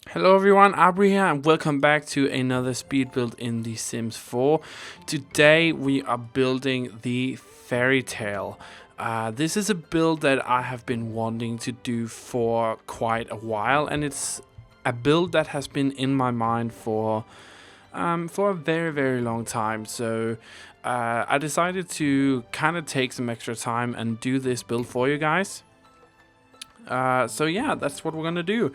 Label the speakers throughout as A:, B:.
A: Hello everyone, Auvbri here and welcome back to another speed build in The Sims 4. Today we are building the fairy tale. This is a build that I have been wanting to do for quite a while, and it's a build that has been in my mind for a very long time. So I decided to kind of take some extra time and do this build for you guys. So yeah, that's what we're gonna do.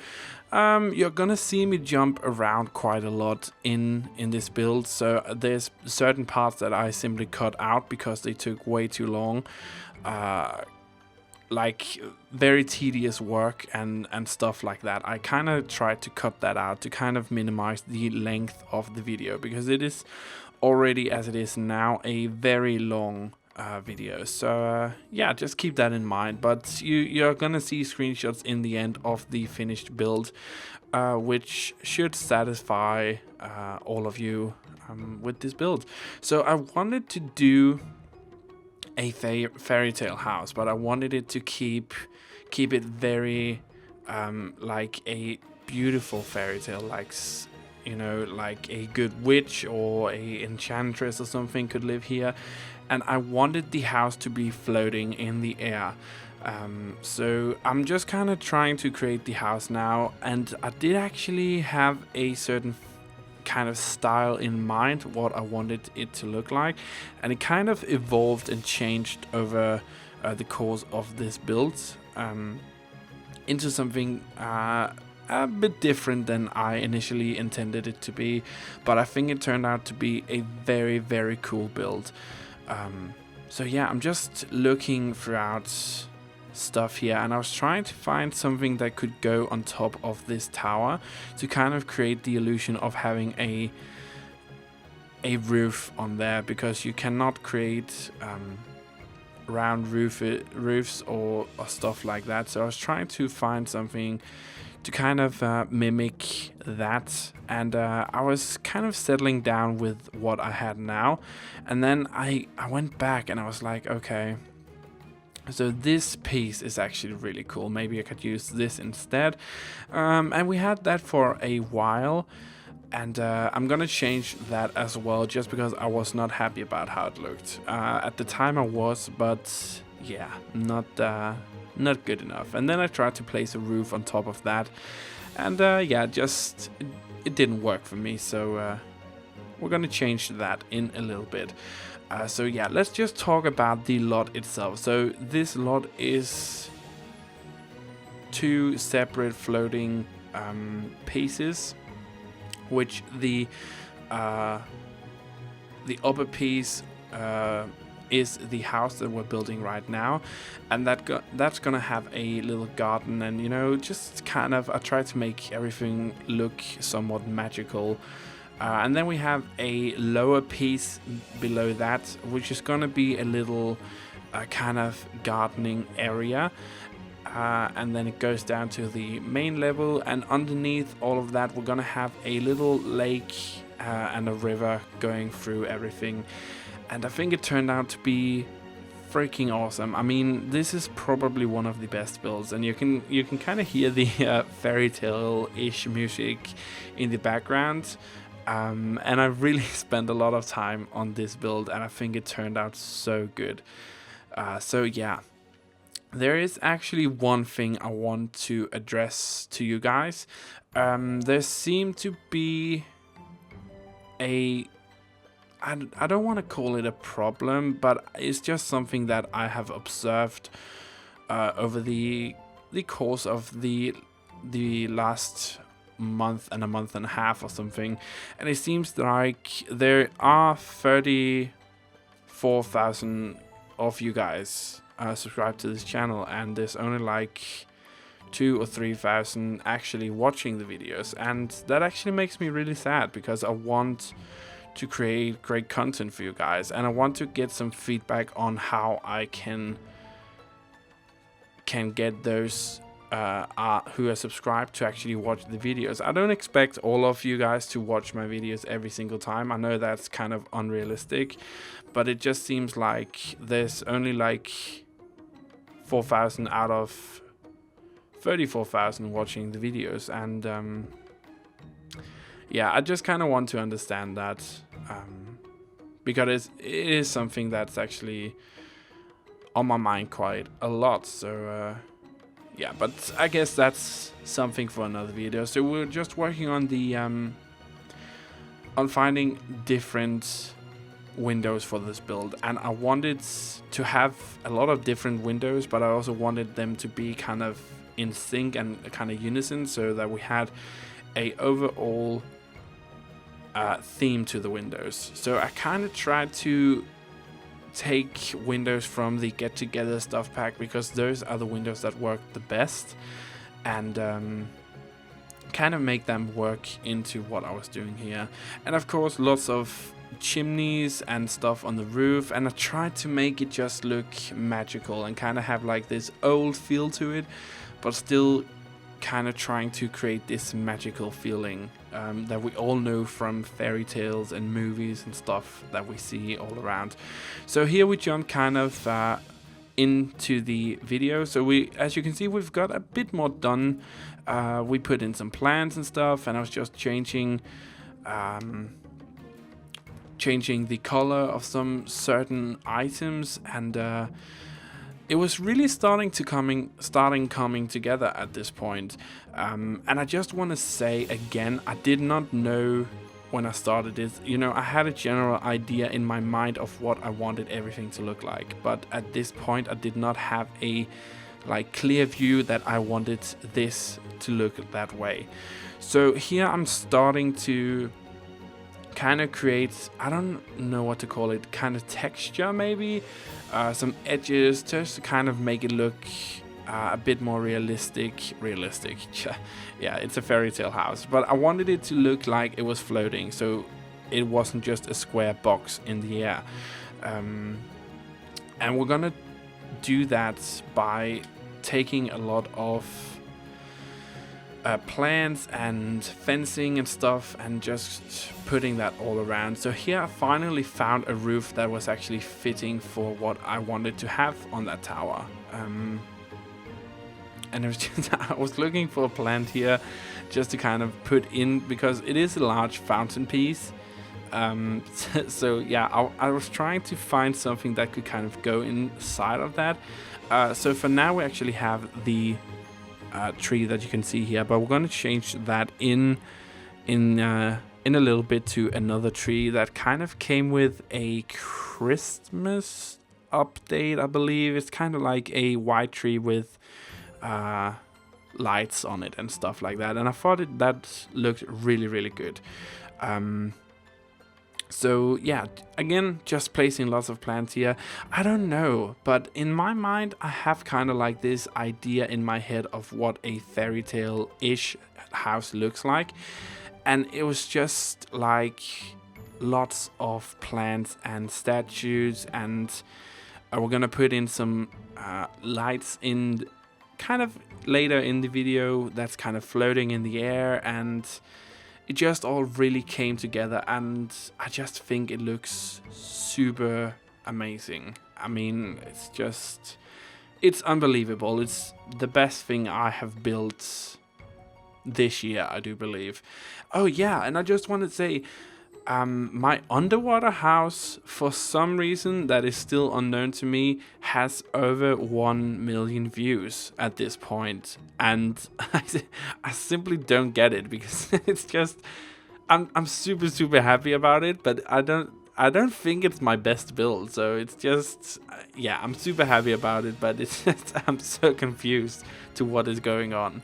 A: You're gonna see me jump around quite a lot in this build, so there's certain parts that I simply cut out because they took way too long. Like very tedious work and stuff like that. I kind of tried to cut that out to kind of minimize the length of the video, because it is already, as it is now, a very long video. So yeah, just keep that in mind. But you're gonna see screenshots in the end of the finished build, which should satisfy all of you with this build. So I wanted to do a fairy tale house, but I wanted it to keep it very like a beautiful fairy tale, like like a good witch or a enchantress or something could live here. And I wanted the house to be floating in the air. So I'm just kind of trying to create the house now, and I did actually have a certain kind of style in mind, what I wanted it to look like, and it kind of evolved and changed over the course of this build into something a bit different than I initially intended it to be, but I think it turned out to be a very cool build. So yeah, I'm just looking throughout stuff here, and I was trying to find something that could go on top of this tower to kind of create the illusion of having a roof on there, because you cannot create round roofs or stuff like that. So I was trying to find something to kind of mimic that, and I was kind of settling down with what I had now, and then I went back and I was like, okay, so this piece is actually really cool, maybe I could use this instead. And we had that for a while, and I'm gonna change that as well, just because I was not happy about how it looked. At the time I was, but yeah, not good enough. And then I tried to place a roof on top of that, and yeah, just it didn't work for me. So we're gonna change that in a little bit. So yeah, let's just talk about the lot itself. So this lot is two separate floating pieces, which the upper piece is the house that we're building right now, and that's gonna have a little garden, and just kind of I try to make everything look somewhat magical. And then we have a lower piece below that, which is gonna be a little kind of gardening area. And then it goes down to the main level, and underneath all of that we're gonna have a little lake and a river going through everything. And I think it turned out to be freaking awesome. I mean, this is probably one of the best builds, and you can kind of hear the fairy tale-ish music in the background. And I really spent a lot of time on this build, and I think it turned out so good. So yeah, there is actually one thing I want to address to you guys. There seemed to be I don't want to call it a problem, but it's just something that I have observed over the course of the last month and a half or something. And it seems like there are 34,000 of you guys subscribed to this channel, and there's only like 2,000 or 3,000 actually watching the videos, and that actually makes me really sad, because I want to create great content for you guys, and I want to get some feedback on how I can get those who are subscribed to actually watch the videos. I don't expect all of you guys to watch my videos every single time. I know that's kind of unrealistic, but it just seems like there's only like 4,000 out of 34,000 watching the videos, and yeah, I just kind of want to understand that, because it is something that's actually on my mind quite a lot. So yeah, but I guess that's something for another video. So we're just working on the on finding different windows for this build, and I wanted to have a lot of different windows, but I also wanted them to be kind of in sync and kind of unison, so that we had a overall theme to the windows. So I kind of tried to take windows from the Get Together stuff pack, because those are the windows that work the best, and kind of make them work into what I was doing here. And of course lots of chimneys and stuff on the roof, and I tried to make it just look magical and kind of have like this old feel to it, but still kind of trying to create this magical feeling that we all know from fairy tales and movies and stuff that we see all around. So here we jump kind of into the video. So we, as you can see, we've got a bit more done. We put in some plants and stuff, and I was just changing the color of some certain items, and it was really starting coming together at this point. And I just want to say again, I did not know when I started this. You know, I had a general idea in my mind of what I wanted everything to look like, but at this point I did not have a clear view that I wanted this to look that way. So here I'm starting to kind of create, I don't know what to call it, kind of texture maybe, some edges, just to kind of make it look a bit more realistic. Yeah, it's a fairy tale house, but I wanted it to look like it was floating, so it wasn't just a square box in the air. And we're gonna do that by taking a lot of plants and fencing and stuff, and just putting that all around. So here I finally found a roof that was actually fitting for what I wanted to have on that tower. And it was just, I was looking for a plant here just to kind of put in, because it is a large fountain piece. So yeah, I was trying to find something that could kind of go inside of that. So for now we actually have the tree that you can see here, but we're going to change that in a little bit to another tree that kind of came with a Christmas update, I believe. It's kind of like a white tree with lights on it and stuff like that, and I thought that looked really good. So yeah, again, just placing lots of plants here. I don't know, but in my mind I have kind of like this idea in my head of what a fairy tale-ish house looks like, and it was just like lots of plants and statues, and we're gonna put in some lights in kind of later in the video that's kind of floating in the air, and it just all really came together, and I just think it looks super amazing. I mean, it's unbelievable. It's the best thing I have built this year, I do believe. Oh yeah, and I just want to say, my underwater house, for some reason that is still unknown to me, has over 1 million views at this point, and I simply don't get it, because it's just, I'm super happy about it, but I don't think it's my best build. So it's just, yeah, I'm super happy about it, but it's just, I'm so confused to what is going on.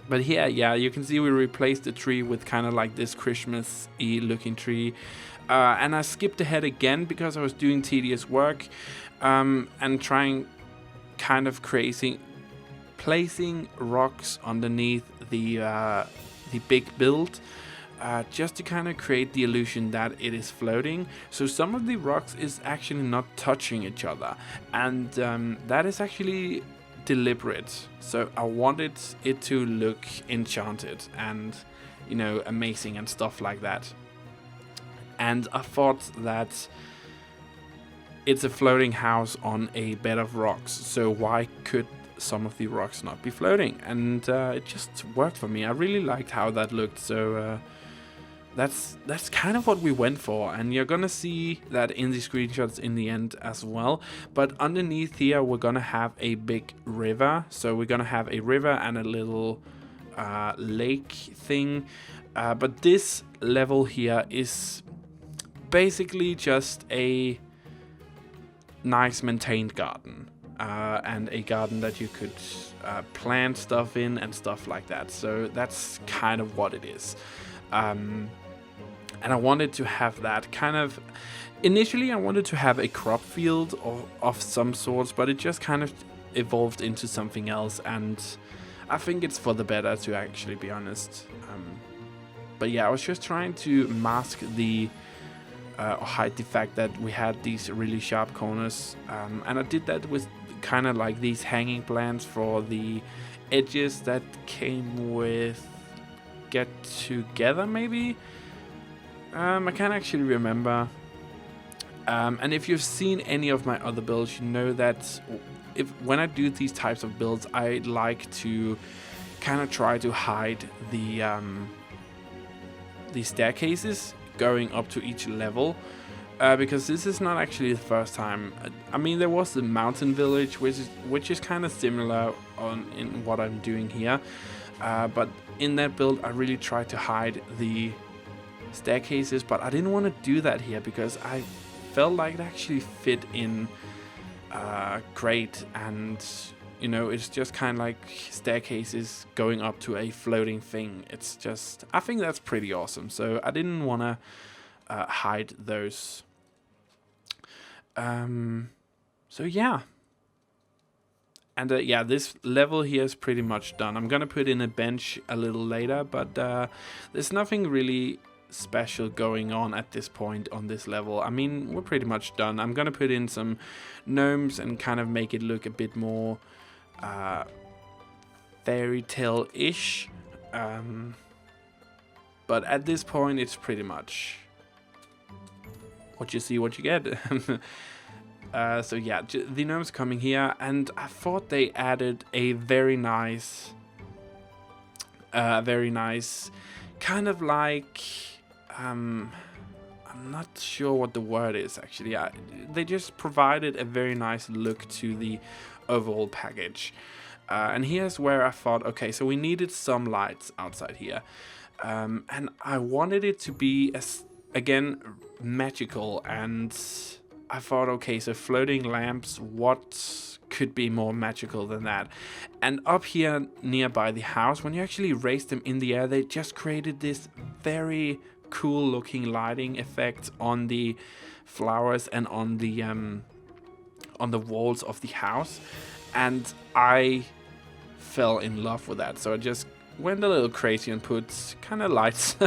A: But here, yeah, you can see we replaced the tree with kind of like this Christmas-y looking tree. And I skipped ahead again because I was doing tedious work, and trying kind of placing rocks underneath the big build, just to kind of create the illusion that it is floating. So some of the rocks is actually not touching each other, and that is actually deliberate. So I wanted it to look enchanted and, you know, amazing and stuff like that. And I thought that it's a floating house on a bed of rocks, so why some of the rocks not be floating, and it just worked for me. I really liked how that looked, so that's kind of what we went for, and you're gonna see that in the screenshots in the end as well. But underneath here we're gonna have a big river, so we're gonna have a river and a little lake thing, but this level here is basically just a nice maintained garden, and a garden that you could plant stuff in and stuff like that. So that's kind of what it is. And I wanted to have that kind of... Initially I wanted to have a crop field of some sorts, but it just kind of evolved into something else, and I think it's for the better, to actually be honest. But yeah, I was just trying to mask the or hide the fact that we had these really sharp corners, and I did that with kind of like these hanging plants for the edges that came with Get Together, maybe. I can't actually remember. And if you've seen any of my other builds, you know that when I do these types of builds, I like to kind of try to hide the staircases going up to each level, because this is not actually the first time. I mean, there was the mountain village, which is kind of similar in what I'm doing here, but in that build I really tried to hide the staircases, but I didn't want to do that here because I felt like it actually fit in great, and you know, it's just kind of like staircases going up to a floating thing. It's just, I think that's pretty awesome, so I didn't want to hide those. So yeah, and yeah, this level here is pretty much done. I'm gonna put in a bench a little later, but there's nothing really special going on at this point on this level. I mean, we're pretty much done. I'm gonna put in some gnomes and kind of make it look a bit more fairy tale-ish, but at this point it's pretty much what you see, what you get. So yeah, the gnomes coming here, and I thought they added a very nice kind of like, I'm not sure what the word is actually. They just provided a very nice look to the overall package. And here's where I thought, okay, so we needed some lights outside here. And I wanted it to be, again, magical. And I thought, okay, so floating lamps, what could be more magical than that? And up here nearby the house, when you actually raised them in the air, they just created this very cool looking lighting effect on the flowers and on the walls of the house, and I fell in love with that. So I just went a little crazy and put kind of lights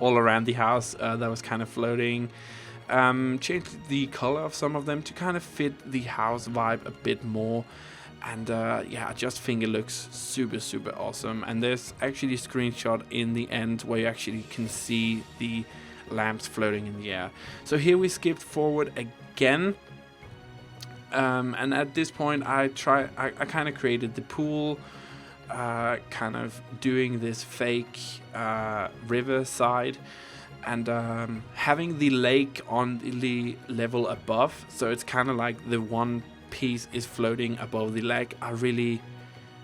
A: all around the house that was kind of floating. Changed the color of some of them to kind of fit the house vibe a bit more, and yeah, I just think it looks super awesome. And there's actually a screenshot in the end where you actually can see the lamps floating in the air. So here we skipped forward again, and at this point I kind of created the pool, kind of doing this fake river side, and having the lake on the level above, so it's kind of like the one piece is floating above the lake. I really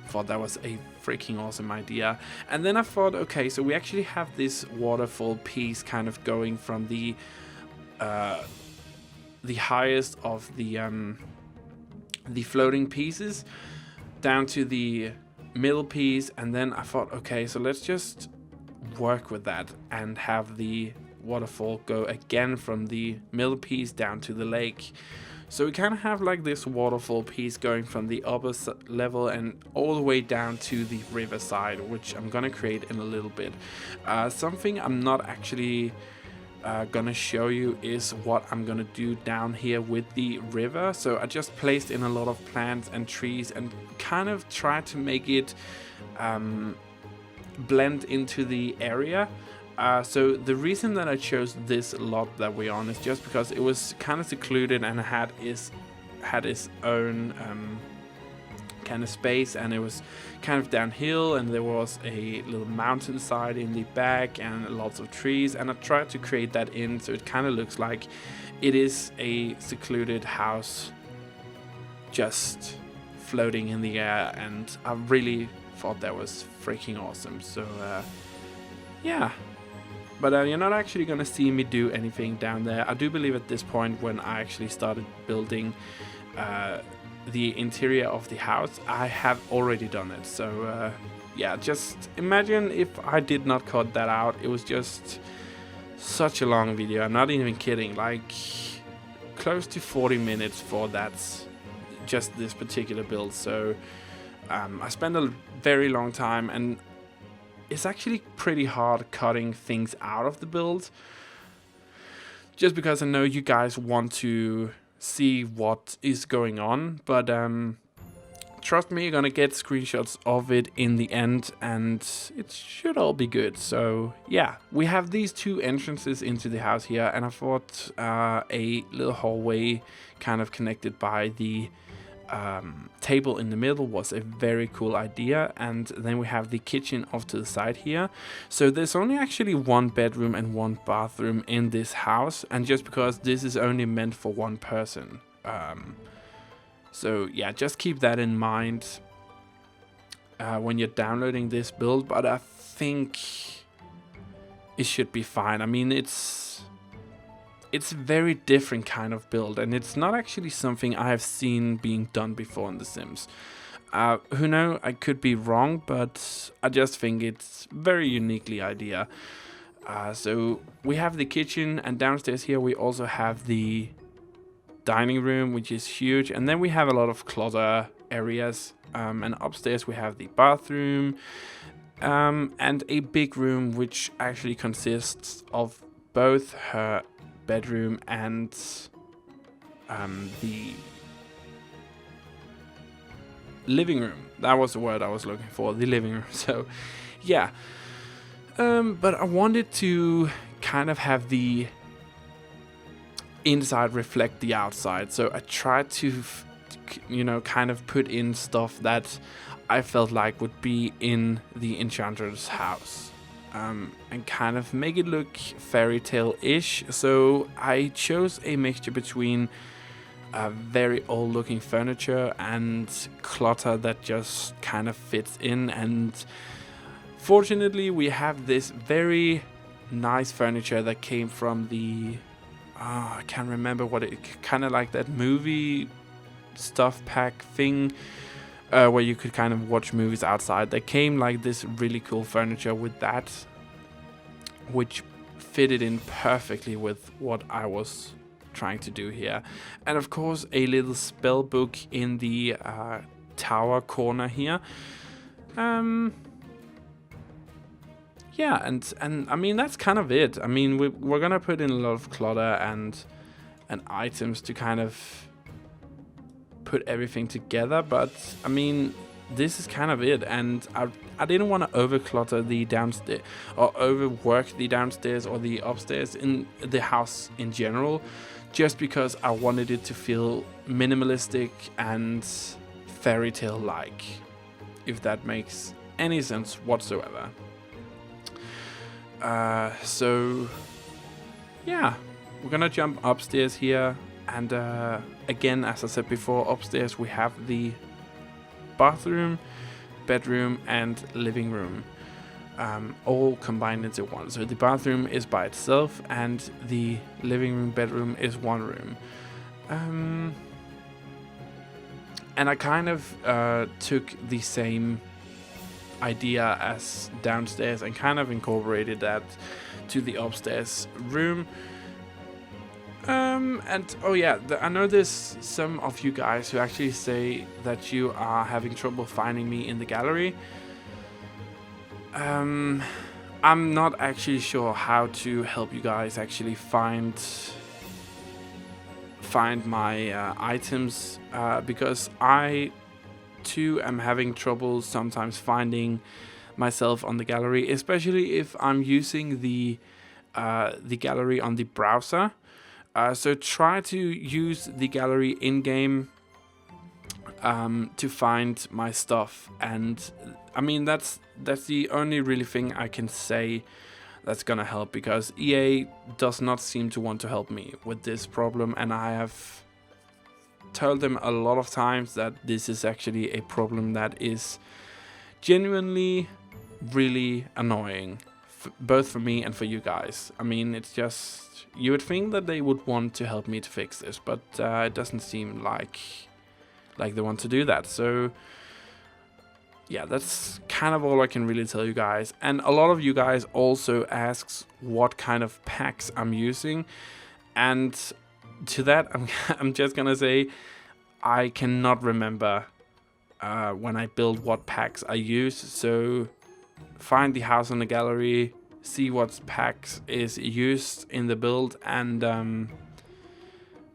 A: thought that was a freaking awesome idea. And then I thought, okay, so we actually have this waterfall piece kind of going from the highest of the floating pieces down to the middle piece, and then I thought, okay, so let's just work with that and have the waterfall go again from the middle piece down to the lake. So we kind of have like this waterfall piece going from the upper level and all the way down to the riverside, which I'm gonna create in a little bit. Something I'm not actually gonna show you is what I'm gonna do down here with the river. So I just placed in a lot of plants and trees and kind of tried to make it blend into the area. So the reason that I chose this lot that we're on is just because it was kind of secluded and had its own kind of space, and it was kind of downhill, and there was a little mountainside in the back and lots of trees, and I tried to create that in so it kind of looks like it is a secluded house just floating in the air, and I really thought that was freaking awesome. So yeah, but you're not actually gonna see me do anything down there. I do believe at this point, when I actually started building the interior of the house, I have already done it. So yeah, just imagine if I did not cut that out. It was just such a long video. I'm not even kidding, like close to 40 minutes for that, just this particular build. So I spent a very long time, and it's actually pretty hard cutting things out of the build, just because I know you guys want to see what is going on. But trust me, you're gonna get screenshots of it in the end, and it should all be good. So yeah, we have these two entrances into the house here, and I thought a little hallway kind of connected by the table in the middle was a very cool idea. And then we have the kitchen off to the side here. So there's only actually one bedroom and one bathroom in this house, and just because this is only meant for one person, so yeah, just keep that in mind when you're downloading this build. But I think it should be fine. I mean, it's a very different kind of build, and it's not actually something I have seen being done before in The Sims. Who knows, I could be wrong, but I just think it's very uniquely idea. So we have the kitchen, and downstairs here we also have the dining room, which is huge, and then we have a lot of clutter areas, and upstairs we have the bathroom, and a big room which actually consists of both her bedroom and the living room. That was the word I was looking for, the living room. So yeah, but I wanted to kind of have the inside reflect the outside, so I tried to kind of put in stuff that I felt like would be in the enchanter's house, and kind of make it look fairy tale-ish. So I chose a mixture between very old looking furniture and clutter that just kind of fits in, and fortunately we have this very nice furniture that came from the I can't remember what it, kind of like that movie stuff pack thing, where you could kind of watch movies outside. There came like this really cool furniture with that, which fitted in perfectly with what I was trying to do here. And of course a little spell book in the tower corner here. Yeah, and I mean, that's kind of it. I mean, we're gonna put in a lot of clutter and items to kind of put everything together, but I mean, this is kind of it. And I didn't want to overclutter the downstairs or overwork the downstairs or the upstairs in the house in general, just because I wanted it to feel minimalistic and fairy tale like, if that makes any sense whatsoever. So yeah, we're gonna jump upstairs here, and again, as I said before, upstairs we have the bathroom, bedroom and living room, all combined into one. So the bathroom is by itself and the living room, bedroom is one room. And I kind of took the same idea as downstairs and kind of incorporated that to the upstairs room. And oh yeah, I know there's some of you guys who actually say that you are having trouble finding me in the gallery. I'm not actually sure how to help you guys actually find my items, because I too am having trouble sometimes finding myself on the gallery, especially if I'm using the gallery on the browser. So try to use the gallery in game to find my stuff. And I mean, that's the only really thing I can say that's gonna help, because EA does not seem to want to help me with this problem, and I have told them a lot of times that this is actually a problem that is genuinely really annoying, both for me and for you guys. I mean, it's just, you would think that they would want to help me to fix this, but it doesn't seem like they want to do that. So yeah, that's kind of all I can really tell you guys. And a lot of you guys also asks what kind of packs I'm using, and to that I'm just gonna say I cannot remember when I build what packs I use. So find the house on the gallery, see what packs is used in the build, and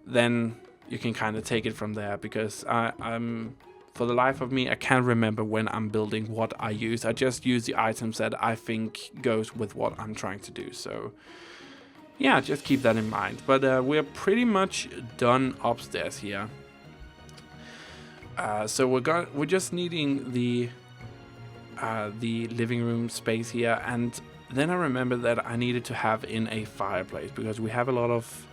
A: then you can kind of take it from there, because I'm for the life of me, I can't remember when I'm building what I use. I just use the items that I think goes with what I'm trying to do. So yeah, just keep that in mind. But we're pretty much done upstairs here. So we're just needing the living room space here, and then I remember that I needed to have in a fireplace, because we have a lot of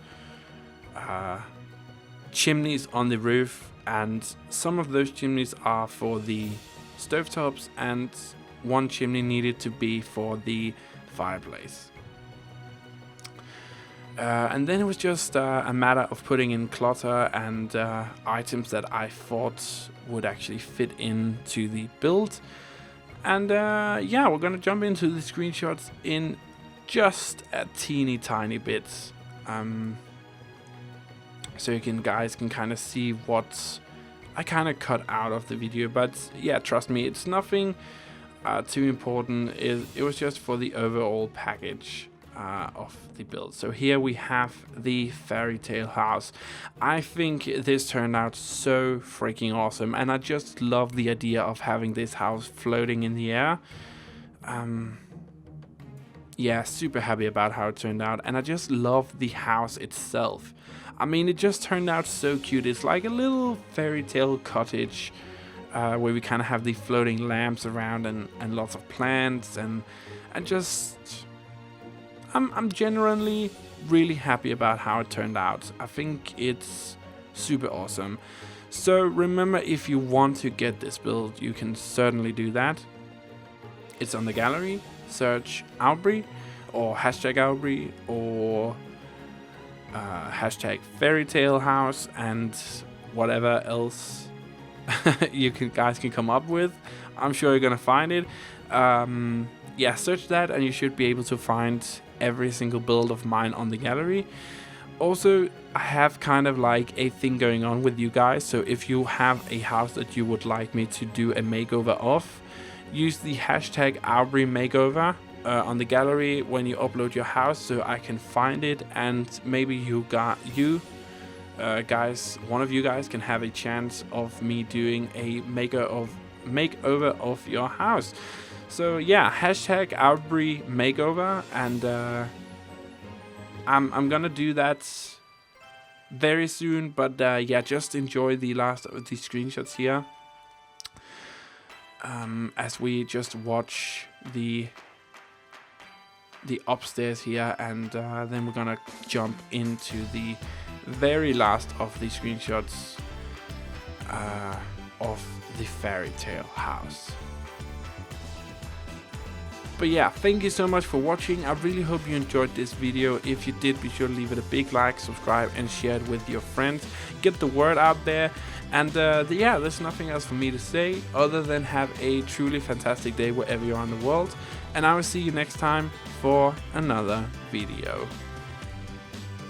A: chimneys on the roof, and some of those chimneys are for the stovetops, and one chimney needed to be for the fireplace. And then it was just a matter of putting in clutter and items that I thought would actually fit into the build. And yeah, we're gonna jump into the screenshots in just a teeny tiny bit, so you guys can kind of see what I kind of cut out of the video. But yeah, trust me, it's nothing too important. It was just for the overall package of the build. So here we have the fairy tale house. I think this turned out so freaking awesome, and I just love the idea of having this house floating in the air. Yeah, super happy about how it turned out, and I just love the house itself. I mean, it just turned out so cute. It's like a little fairy tale cottage where we kind of have the floating lamps around, and lots of plants, and just I'm genuinely really happy about how it turned out. I think it's super awesome. So remember, if you want to get this build, you can certainly do that. It's on the gallery. Search Auvbri or hashtag Auvbri or hashtag fairytale house and whatever else guys can come up with. I'm sure you're gonna find it. Yeah, search that and you should be able to find every single build of mine on the gallery. Also, I have kind of like a thing going on with you guys, so if you have a house that you would like me to do a makeover of, use the hashtag Auvbri makeover on the gallery when you upload your house, so I can find it, and maybe guys, one of you guys can have a chance of me doing a makeover of your house. So yeah, hashtag Auvbri makeover, and I'm gonna do that very soon. But yeah, just enjoy the last of the screenshots here as we just watch the upstairs here, and then we're gonna jump into the very last of the screenshots of the fairy tale house. But yeah, thank you so much for watching. I really hope you enjoyed this video. If you did, be sure to leave it a big like, subscribe, and share it with your friends. Get the word out there. And yeah, there's nothing else for me to say other than have a truly fantastic day wherever you are in the world. And I will see you next time for another video.